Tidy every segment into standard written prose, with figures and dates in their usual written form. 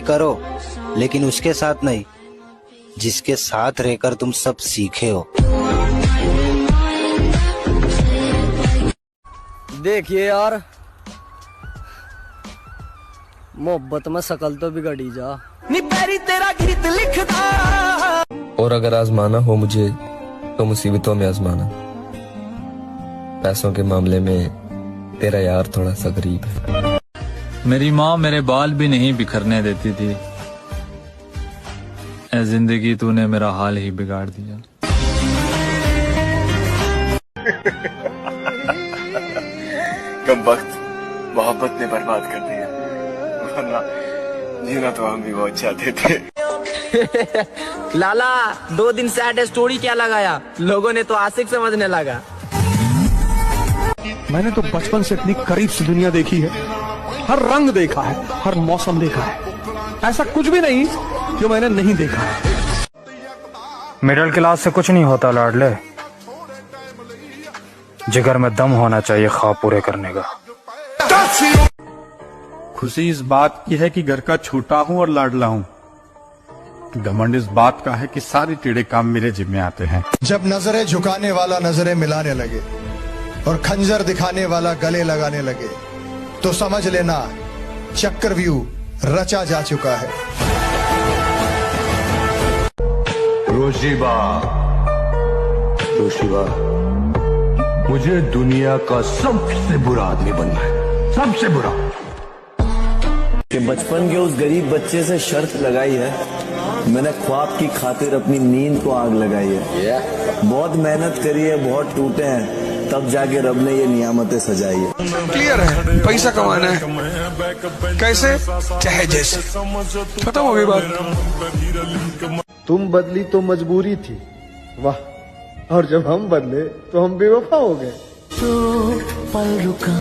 करो, लेकिन उसके साथ नहीं जिसके साथ रहकर तुम सब सीखे हो। देखिए यार, मोहब्बत में शकल तो बिगड़ी जा। नी पैरी तेरा गीत लिखता। और अगर आजमाना हो मुझे तो मुसीबतों में आजमाना। पैसों के मामले में तेरा यार थोड़ा सा गरीब है। मेरी माँ मेरे बाल भी नहीं बिखरने देती थी। ऐ जिंदगी तूने मेरा हाल ही बिगाड़ दिया। कम वक्त मोहब्बत ने बर्बाद कर दिया, वरना जीना तो हम भी बहुत चाहते थे। लाला 2 दिन सैड स्टोरी क्या लगाया, लोगों ने तो आशिक समझने लगा। मैंने तो बचपन से इतनी करीब से दुनिया देखी है, हर रंग देखा है, हर मौसम देखा है, ऐसा कुछ भी नहीं जो मैंने नहीं देखा है। मिडिल क्लास से कुछ नहीं होता लाडले, जिगर में दम होना चाहिए ख्वाब पूरे करने का। खुशी इस बात की है कि घर का छोटा हूँ और लाडला हूँ। घमंड इस बात का है कि सारे टेढ़े काम मेरे जिम्मे आते हैं। जब नजरें झुकाने वाला नजरें मिलाने लगे और खंजर दिखाने वाला गले लगाने लगे, तो समझ लेना चक्रव्यूह रचा जा चुका है। रोशीबा, रोशीबा, मुझे दुनिया का सबसे बुरा आदमी बनना है, सबसे बुरा। कि बचपन के उस गरीब बच्चे से शर्त लगाई है, मैंने ख्वाब की खातिर अपनी नींद को आग लगाई है। बहुत मेहनत करी है, बहुत टूटे हैं, तब जाके रब ने ये नियामतें सजाई है। क्लियर है, पैसा कमाना है, कैसे चाहे जैसे, खत्म हो गई बात। तुम बदली तो मजबूरी थी, वाह, और जब हम बदले तो हम बेवफा हो गए। तो पल रुका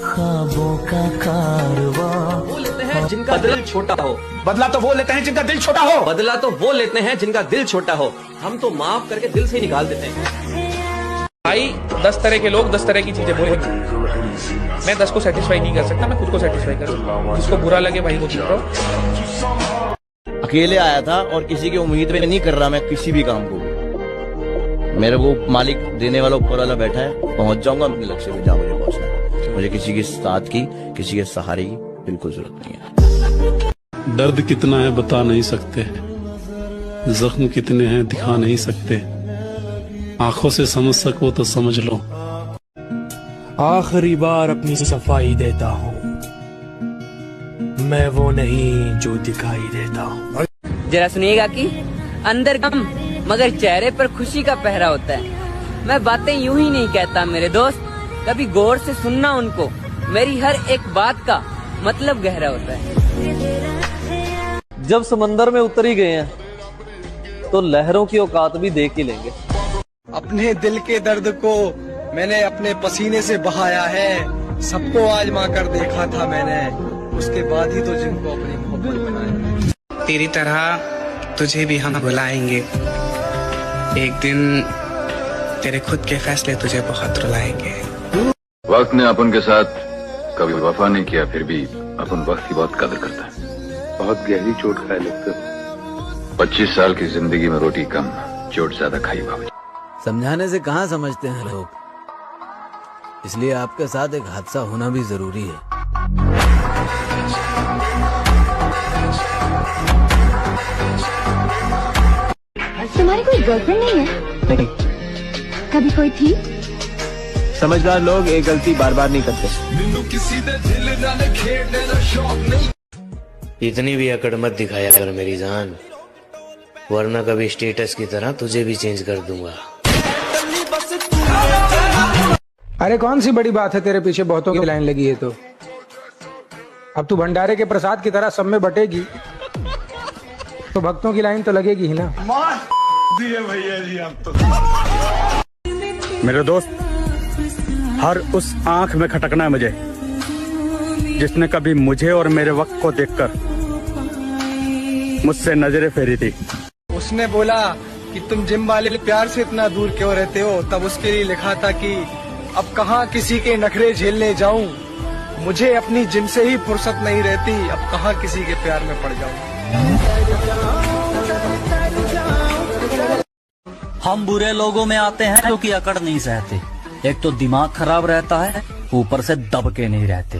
ख्वाबों का कारवां। जिनका दिल छोटा हो, बदला तो वो लेते हैं जिनका दिल छोटा हो। बदला तो वो लेते हैं जिनका दिल छोटा हो। हम तो माफ करके दिल से निकाल देते हैं। भाई 10 तरह के लोग 10 तरह की चीजें बोलेंगे। मैं 10 को सेटिस्फाई नहीं कर सकता, मैं खुद को सेटिस्फाई कर सकता हूँ। जिसको बुरा लगे भाई वो चुप रहो। अकेले आया था और किसी की उम्मीद में नहीं कर रहा मैं किसी भी काम को। मेरे को मालिक देने वाला ऊपर वाला बैठा है, पहुंच जाऊंगा अपने लक्ष्य पे जहाँ मुझे पहुंचना है। मुझे किसी के साथ की, किसी के सहारे की बिल्कुल जरूरत नहीं है। दर्द कितना है बता नहीं सकते, जख्म कितने हैं दिखा नहीं सकते, आंखों से समझ सको तो समझ लो। आखिरी बार अपनी सफाई देता हूँ, मैं वो नहीं जो दिखाई देता हूँ। जरा सुनिएगा कि अंदर गम मगर चेहरे पर खुशी का पहरा होता है। मैं बातें यूं ही नहीं कहता मेरे दोस्त, कभी गौर से सुनना उनको। मेरी हर एक बात का मतलब गहरा होता है। जब समंदर में उतर ही गए हैं तो लहरों की औकात भी देख ही लेंगे। अपने दिल के दर्द को मैंने अपने पसीने से बहाया है। सबको आजमा कर देखा था मैंने, उसके बाद ही तो जिनको अपनी मोहब्बत बनाया। तेरी तरह तुझे भी हम बुलाएंगे, एक दिन तेरे खुद के फैसले तुझे बहुत रुलाएंगे। वक्त ने अपन के साथ कभी वफा नहीं किया, फिर भी अपन वक्त की बहुत कदर करता है। बहुत गहरी चोट खाए लगते हो। 25 साल की जिंदगी में रोटी कम, चोट ज्यादा खाई बाबा। समझाने से कहाँ समझते हैं लोग, इसलिए आपके साथ एक हादसा होना भी जरूरी है। तुम्हारी कोई गर्लफ्रेंड नहीं है? नहीं। कभी कोई थी? समझदार लोग एक गलती बार बार नहीं करते। इतनी भी अकड़ मत दिखाया कर मेरी जान, वरना कभी स्टेटस की तरह तुझे भी चेंज कर दूंगा। अरे कौन सी बड़ी बात है, तेरे पीछे बहुतों की लाइन लगी है तो अब तू भंडारे के प्रसाद की तरह सब में बटेगी तो भक्तों की लाइन तो लगेगी ही ना। भैया जी आप तो मेरे दोस्त, हर उस आंख में खटकना है मुझे जिसने कभी मुझे और मेरे वक्त को देखकर मुझसे नजरें फेरी थी। उसने बोला कि तुम जिम वाले प्यार से इतना दूर क्यों रहते हो, तब उसके लिए लिखा था कि अब कहाँ किसी के नखरे झेलने जाऊं, मुझे अपनी जिम से ही फुर्सत नहीं रहती, अब कहाँ किसी के प्यार में पड़ जाऊं। हम बुरे लोगों में आते हैं क्योंकि अकड़ नहीं सहते। एक तो दिमाग खराब रहता है, ऊपर से दबके नहीं रहते।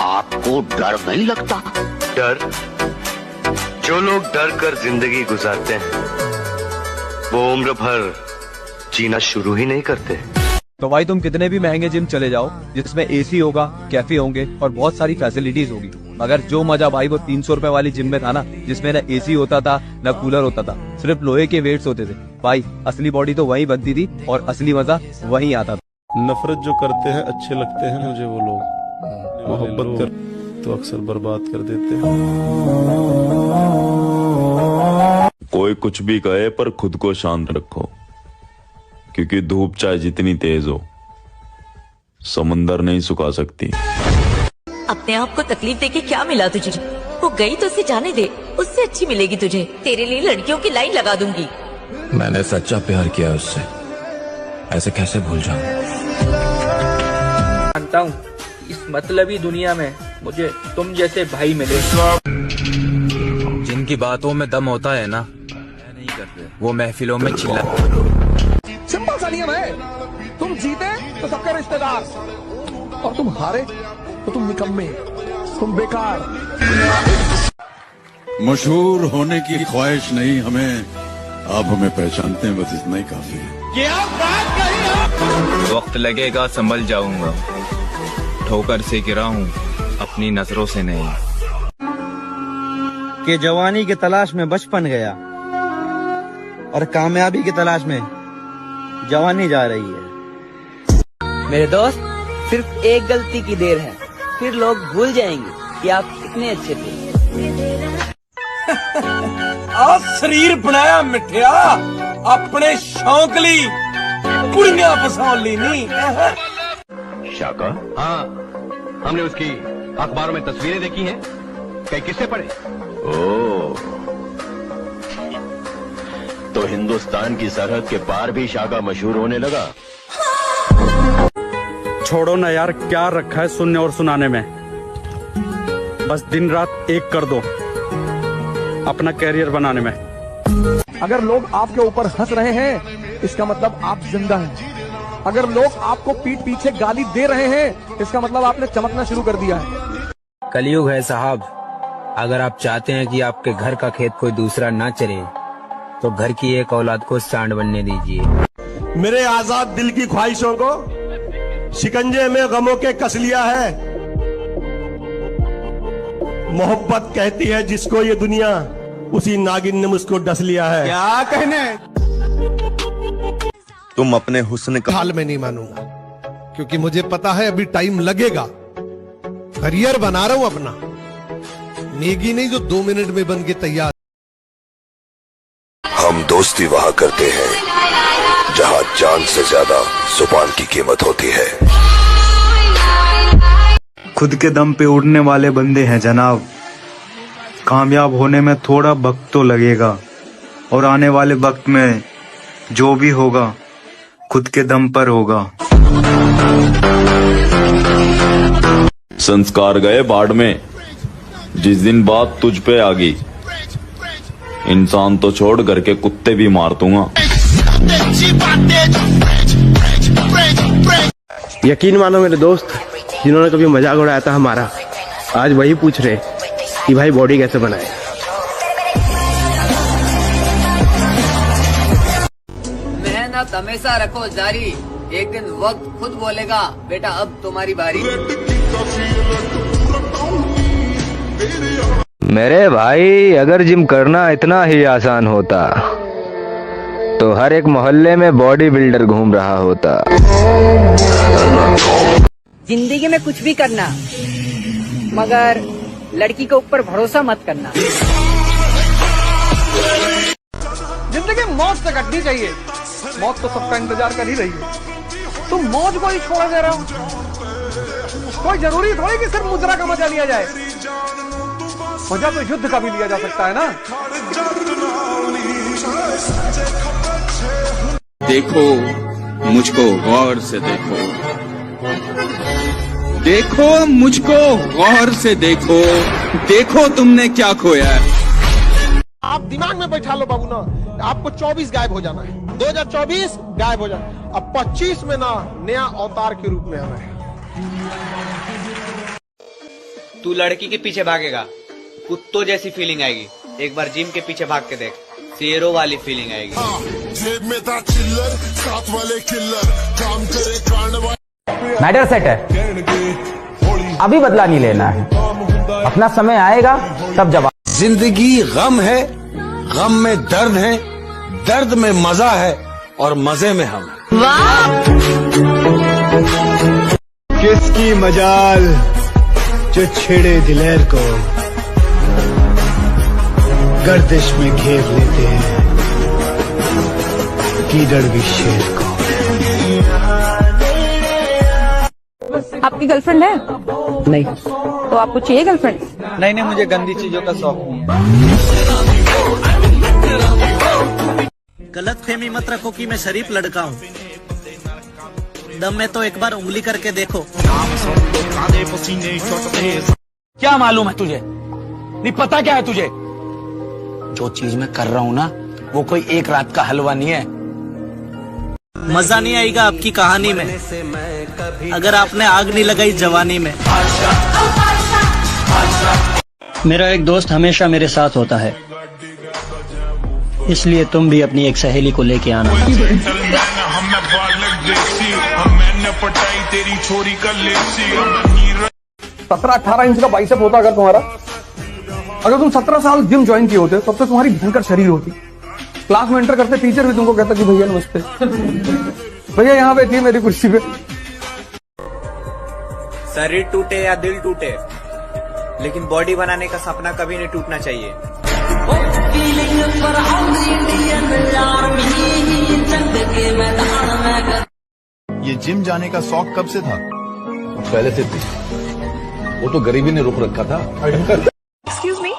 आपको डर नहीं लगता? डर? जो लोग डर कर जिंदगी गुजारते हैं वो उम्र भर जीना शुरू ही नहीं करते। तो भाई तुम कितने भी महंगे जिम चले जाओ जिसमें एसी होगा, कैफे होंगे और बहुत सारी फैसिलिटीज होगी, मगर जो मजा भाई वो 300 रुपए वाली जिम में था ना, जिसमें ना एसी होता था ना कूलर होता था, सिर्फ लोहे के वेट्स होते थे भाई, असली बॉडी तो वहीं बनती थी और असली मजा वहीं आता था। नफरत जो करते हैं अच्छे लगते हैं मुझे वो लोग, मोहब्बत कर तो अक्सर बर्बाद कर देते हैं। कोई कुछ भी कहे पर खुद को शांत रखो, क्योंकि धूप चाहे जितनी तेज हो समुंदर नहीं सुखा सकती। अपने आप को तकलीफ देके क्या मिला तुझे? वो गई तो उसे जाने दे, उससे अच्छी मिलेगी तुझे। तेरे लिए लड़कियों की लाइन लगा दूंगी। मैंने सच्चा प्यार किया उससे, ऐसे कैसे भूल जाऊं? मानता हूँ इस मतलबी दुनिया में मुझे तुम जैसे भाई मिले। जिनकी बातों में दम होता है ना, नहीं करते वो महफिलों में चिल्ला। सिंपल सा नियम है, तुम जीते तो सबके रिश्तेदार और तुम हारे तो तुम निकम्मे, तुम बेकार। मशहूर होने की ख्वाहिश नहीं हमें, आप हमें पहचानते हैं, बस इतना ही काफी है। क्या बात कही? वक्त लगेगा संभल जाऊंगा, ठोकर से गिरा हूँ अपनी नजरों से नहीं। कि जवानी की तलाश में बचपन गया और कामयाबी की तलाश में जवानी जा रही है। मेरे दोस्त, सिर्फ एक गलती की देर है, फिर लोग भूल जाएंगे कि आप कितने अच्छे थे। आज शरीर बनाया मिठिया अपने शौक ली, कुड़ियां फसाउन ली नहीं। शाका? हाँ, हमने उसकी अखबारों में तस्वीरें देखी हैं, कई किस्से पढ़े। ओह, तो हिंदुस्तान की सरहद के पार भी शाका मशहूर होने लगा। छोड़ो ना यार, क्या रखा है सुनने और सुनाने में। बस दिन रात एक कर दो अपना कैरियर बनाने में। अगर लोग आपके ऊपर हंस रहे हैं इसका मतलब आप जिंदा हैं। अगर लोग आपको पीठ पीछे गाली दे रहे हैं इसका मतलब आपने चमकना शुरू कर दिया है। कलयुग है साहब, अगर आप चाहते हैं कि आपके घर का खेत कोई दूसरा ना चले तो घर की एक औलाद को सांड बनने दीजिए। मेरे आजाद दिल की ख्वाहिशों को शिकंजे में गमों के कस लिया है। मोहब्बत कहती है जिसको ये दुनिया, उसी नागिन ने मुझको डस लिया है। क्या कहने? तुम अपने हुस्न का हाल में नहीं मानूंगा, क्योंकि मुझे पता है अभी टाइम लगेगा। करियर बना रहा हूं अपना, नेगी नहीं जो 2 मिनट में बन के तैयार। हम दोस्ती वहाँ करते हैं जहाँ जान से ज्यादा जुबान की कीमत होती है। खुद के दम पे उड़ने वाले बंदे हैं जनाब। कामयाब होने में थोड़ा वक्त तो लगेगा, और आने वाले वक्त में जो भी होगा खुद के दम पर होगा। संस्कार गए बाढ़ में जिस दिन बात तुझ पे आ गई, इंसान तो छोड़ घर के कुत्ते भी मार दूंगा। यकीन मानो मेरे दोस्त, जिन्होंने कभी मजाक उड़ाया था हमारा, आज वही पूछ रहे कि भाई बॉडी कैसे बनाए। मेहनत हमेशा रखो जारी, एक दिन वक्त खुद बोलेगा बेटा अब तुम्हारी बारी। मेरे भाई, अगर जिम करना इतना ही आसान होता तो हर एक मोहल्ले में बॉडी बिल्डर घूम रहा होता। जिंदगी में कुछ भी करना, मगर लड़की के ऊपर भरोसा मत करना। जिंदगी मौत से कटनी चाहिए, मौत तो सबका इंतजार कर ही रही है। तुम मौज को ही छोड़ दे रहे हो। कोई जरूरी थोड़ी कि सिर्फ मुद्रा का मजा लिया जाए, मजा तो युद्ध का भी लिया जा सकता है ना। देखो मुझको गौर से देखो, देखो मुझको गौर से देखो, देखो तुमने क्या खोया है। आप दिमाग में बैठा लो बाबू ना, आपको 24 गायब हो जाना है, 2024 गायब हो जाना। अब 25 में ना नया अवतार के रूप में आना है। तू लड़की के पीछे भागेगा, कुत्तों जैसी फीलिंग आएगी। एक बार जिम के पीछे भाग के देख, शेरों वाली फीलिंग आएगी। जेब में था चिल्लर, साथ वाले किल्लर, काम करे कांड। मैटर सेट है, अभी बदला नहीं लेना है, अपना समय आएगा तब जवाब। जिंदगी गम है, गम में दर्द है, दर्द में मजा है और मजे में हम। किसकी मजाल जो छेड़े दिलेर को, गर्दिश में घेर लेते हैं कीड़ड़ भी शेर को। आपकी गर्लफ्रेंड है? नहीं। तो आपको चाहिए गर्लफ्रेंड? नहीं, मुझे गंदी चीजों का शौक नहीं है। गलत फहमी मत रखो कि मैं शरीफ लड़का हूँ, दम में तो एक बार उंगली करके देखो। क्या मालूम है तुझे? नहीं पता क्या है तुझे? जो चीज मैं कर रहा हूँ ना, वो कोई एक रात का हलवा नहीं है। मजा नहीं आएगा आपकी कहानी में अगर आपने आग नहीं लगाई जवानी में। मेरा एक दोस्त हमेशा मेरे साथ होता है, इसलिए तुम भी अपनी एक सहेली को लेके आना। 17-18 इंच का बाइसेप होता अगर तुम्हारा, अगर तुम 17 साल जिम ज्वाइन किए होते तब तो तुम्हारी भयंकर शरीर होती। क्लास में एंटर करते टीचर भी तुमको कहता कि भैया नमस्ते, भैया यहाँ बैठिए मेरी कुर्सी पे। शरीर टूटे या दिल टूटे, लेकिन बॉडी बनाने का सपना कभी नहीं टूटना चाहिए। ये जिम जाने का शौक कब से था? पहले से थी, वो तो गरीबी ने रोक रखा था। एक्सक्यूज मी,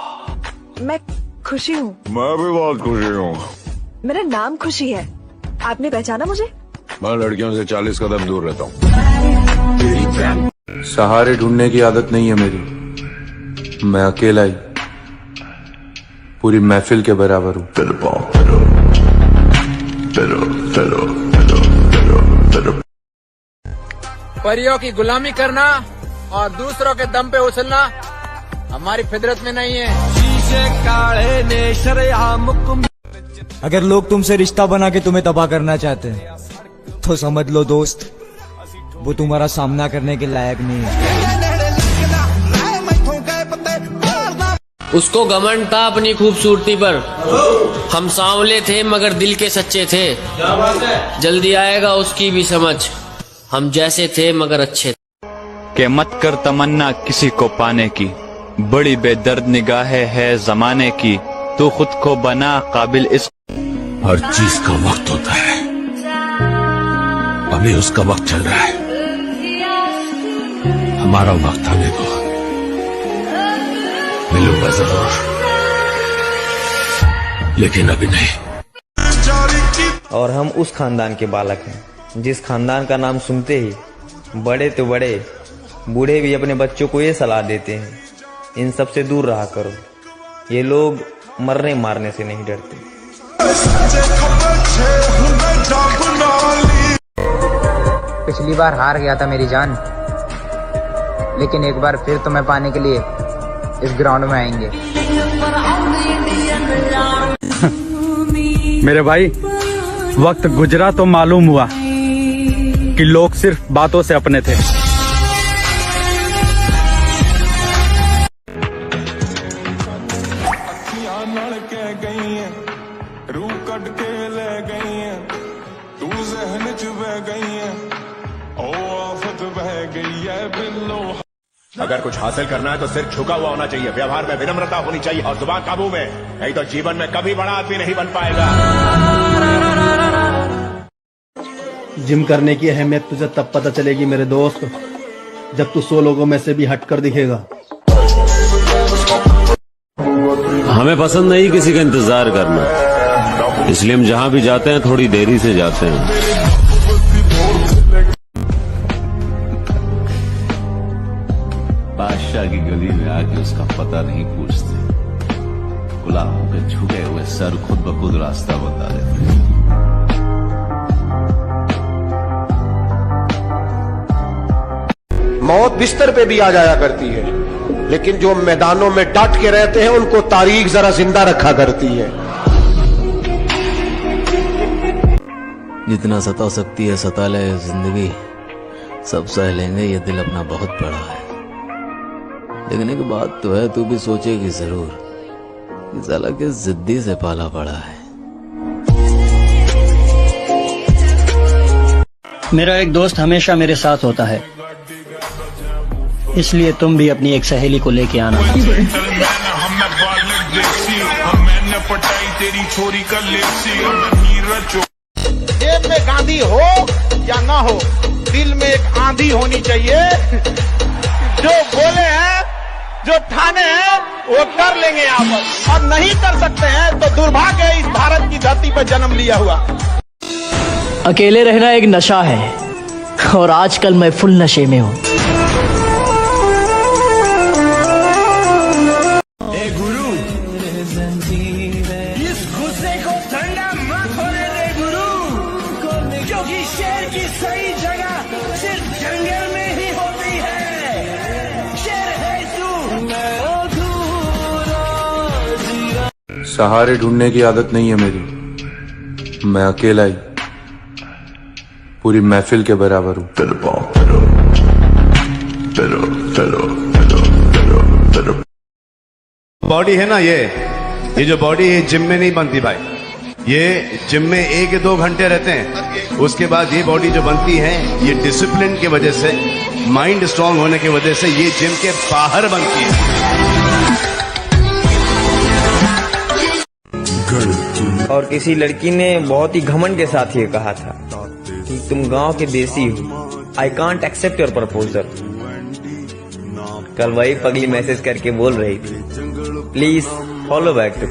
मैं खुशी हूँ। मैं भी बहुत खुशी हूँ। मेरा नाम खुशी है, आपने पहचाना मुझे? मैं लड़कियों से 40 कदम दूर रहता हूँ। सहारे ढूंढने की आदत नहीं है मेरी, मैं अकेला ही पूरी महफिल के बराबर हूँ। परियों की गुलामी करना और दूसरों के दम पे उछलना हमारी फितरत में नहीं है। अगर लोग तुमसे रिश्ता बना के तुम्हें तबाह करना चाहते हैं तो समझ लो दोस्त, वो तुम्हारा सामना करने के लायक नहीं है। उसको घमंड था अपनी खूबसूरती पर, हम सांवले थे मगर दिल के सच्चे थे। जल्दी आएगा उसकी भी समझ, हम जैसे थे मगर अच्छे थे। के मत कर तमन्ना किसी को पाने की, बड़ी बेदर्द निगाहें है जमाने की, तू खुद को बना काबिल इस। हर चीज का वक्त होता है, अभी उसका वक्त चल रहा है, हमारा वक्त आने दो, मिलूंगा जरूर, लेकिन अभी नहीं। और हम उस खानदान के बालक हैं जिस खानदान का नाम सुनते ही बड़े तो बड़े, बूढ़े भी अपने बच्चों को ये सलाह देते हैं, इन सब से दूर रहा करो, ये लोग मरने मारने से नहीं डरते। पिछली बार हार गया था मेरी जान, लेकिन एक बार फिर तुम्हें पाने के लिए इस ग्राउंड में आएंगे। मेरे भाई, वक्त गुजरा तो मालूम हुआ कि लोग सिर्फ बातों से अपने थे। अगर कुछ हासिल करना है तो सिर्फ झुका हुआ होना चाहिए, व्यवहार में विनम्रता होनी चाहिए और जुबान काबू में, नहीं तो जीवन में कभी बड़ा आदमी नहीं बन पाएगा। जिम करने की अहमियत तुझे तब पता चलेगी मेरे दोस्त, जब तू 100 लोगों में से भी हटकर दिखेगा। हमें पसंद नहीं किसी का इंतजार करना, इसलिए हम जहाँ भी जाते हैं थोड़ी देरी से जाते हैं। बादशाह की गली में आके उसका पता नहीं पूछते, गुलामों के झुके हुए सर खुद ब खुद रास्ता बता देते। मौत बिस्तर पे भी आ जाया करती है, लेकिन जो मैदानों में डट के रहते हैं उनको तारीख जरा जिंदा रखा करती है। जितना सता सकती है सता ले जिंदगी, सब सह लेंगे, ये दिल अपना बहुत बड़ा है। लेकिन एक बात तो है, तू भी सोचेगी जरूर कि साला किस जिद्दी से पाला पड़ा है। मेरा एक दोस्त हमेशा मेरे साथ होता है, इसलिए तुम भी अपनी एक सहेली को लेके आना। जेब में गांधी हो या ना हो, दिल में एक आंधी होनी चाहिए। जो बोले हैं, जो ठाने हैं, वो कर लेंगे यहाँ पर, और नहीं कर सकते हैं तो दुर्भाग्य है इस भारत की धरती पर जन्म लिया हुआ। अकेले रहना एक नशा है और आजकल मैं फुल नशे में हूँ। इस गुस्से को ठंडा मत होने दे गुरु, क्योंकि शेर की सही जगह सिर्फ जंगल में ही होती है। शेर है तू। सहारे ढूंढने की आदत नहीं है मेरी, मैं अकेला ही पूरी महफिल के बराबर हूँ। बॉडी है ना, ये जो बॉडी है जिम में नहीं बनती भाई, ये जिम में 1 या 2 घंटे रहते हैं, उसके बाद ये बॉडी जो बनती है ये डिसिप्लिन की वजह से, माइंड स्ट्रांग होने की वजह से ये जिम के बाहर बनती है। और किसी लड़की ने बहुत ही घमंड के साथ ये कहा था कि तुम गांव के देसी हो, I can't accept your proposal. कल वही पगली मैसेज करके बोल रही थी, प्लीज फॉलो बैक टू